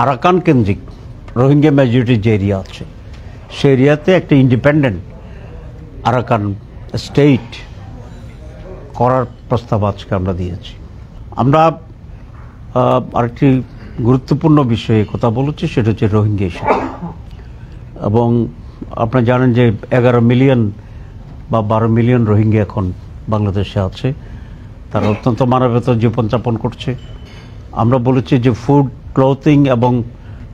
Arakan কেন্দ্রিক Rohingya majority যে area আছে সেই এরিয়াতে একটা ইন্ডিপেন্ডেন্ট আরাকান স্টেট করার প্রস্তাব আজকে আমরা দিয়েছি। আমরা আরেকটি গুরুত্বপূর্ণ বিষয়ে কথা বলেছি, সেটা হচ্ছে রোহিঙ্গা ইস্যু। এবং আপনারা জানেন যে 11 মিলিয়ন বা 12 মিলিয়ন রোহিঙ্গা এখন বাংলাদেশে আছে। তারা অত্যন্ত মানবেতর জীবনযাপন করছে। আমরা বলেছি যে ফুড, ক্লথিং এবং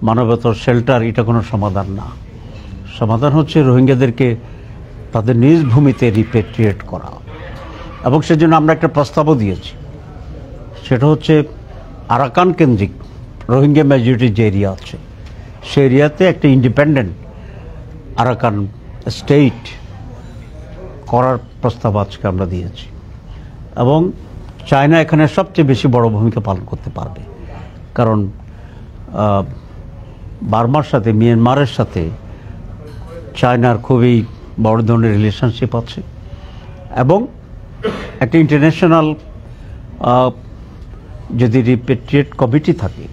মানবেতর শেল্টার এটা কোনো সমাধান না। সমাধান হচ্ছে রোহিঙ্গাদেরকে তাদের নিজ ভূমিতে রিপেট্রিয়েট করা। এবং সেজন্য আমরা একটা প্রস্তাবও দিয়েছি, সেটা হচ্ছে আরাকান কেন্দ্রিক রোহিঙ্গা মেজরিটি যে এরিয়া আছে সেই এরিয়াতে একটা ইন্ডিপেন্ডেন্ট আরাকান স্টেট করার প্রস্তাব আজকে আমরা দিয়েছি। এবং চায়না এখানে সবচেয়ে বেশি বড় ভূমিকা পালন করতে পারবে, কারণ বার্মার সাথে, মিয়ানমারের সাথে চায়নার খুবই বড় ধরনের রিলেশনশিপ আছে। এবং একটা ইন্টারন্যাশনাল যদি রিপেট্রিয়েট কমিটি থাকে,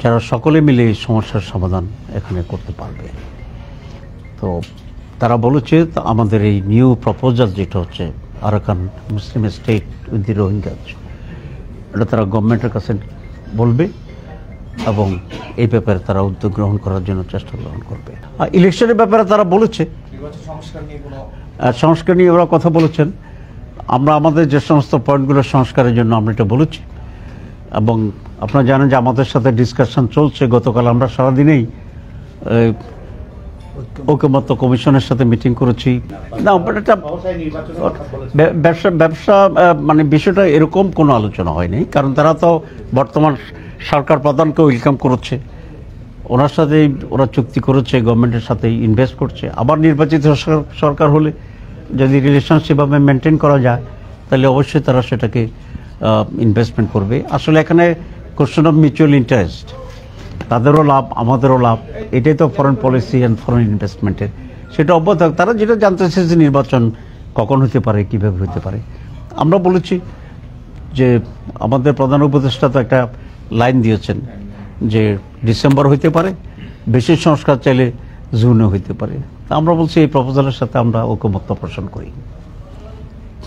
যারা সকলে মিলে এই সমস্যার সমাধান এখানে করতে পারবে। তো তারা বলেছে আমাদের এই নিউ প্রপোজাল যেটা হচ্ছে Arakan Muslim state with the Rohingyas, এটা তারা গভর্নমেন্টের কাছে বলবে এবং এই ব্যাপারে তারা উদ্যোগ গ্রহণ করার জন্য চেষ্টা গ্রহণ করবে। আর ইলেকশনের ব্যাপারে তারা বলেছে সংস্কার নিয়ে ওরা কথা বলেছেন। আমরা আমাদের যে সমস্ত পয়েন্টগুলো সংস্কারের জন্য আমরা এটা বলেছি। এবং আপনারা জানেন যে আমাদের সাথে ডিসকাশন চলছে। গতকাল আমরা সারাদিনেই ঐকমত্য কমিশনের সাথে মিটিং করেছি। না, এটা ব্যবসা মানে বিষয়টা এরকম কোনো আলোচনা হয়নি, কারণ তারা তো বর্তমান সরকার প্রধানকে ওয়েলকাম করেছে, ওনার সাথেই ওরা চুক্তি করেছে, গভর্নমেন্টের সাথেই ইনভেস্ট করছে। আবার নির্বাচিত সরকার হলে যদি রিলেশনশিপভাবে মেনটেন করা যায় তাহলে অবশ্যই তারা সেটাকে ইনভেস্টমেন্ট করবে। আসলে এখানে কোশ্চেন অফ মিউচুয়াল ইন্টারেস্ট, তাদেরও লাভ আমাদেরও লাভ, এটাই তো ফরেন পলিসি অ্যান্ড ফরেন ইনভেস্টমেন্টের। সেটা অব্যাহত থাক। তারা যেটা জানতে চাইছে নির্বাচন কখন হতে পারে, কীভাবে হতে পারে। আমরা বলেছি যে আমাদের প্রধান উপদেষ্টা তো একটা লাইন দিয়েছেন যে ডিসেম্বর হইতে পারে, বেশি সংস্কার চাইলে জুনে হইতে পারে। আমরা বলছি এই প্রপোজালের সাথে আমরা ঐকমত্য পোষণ করি।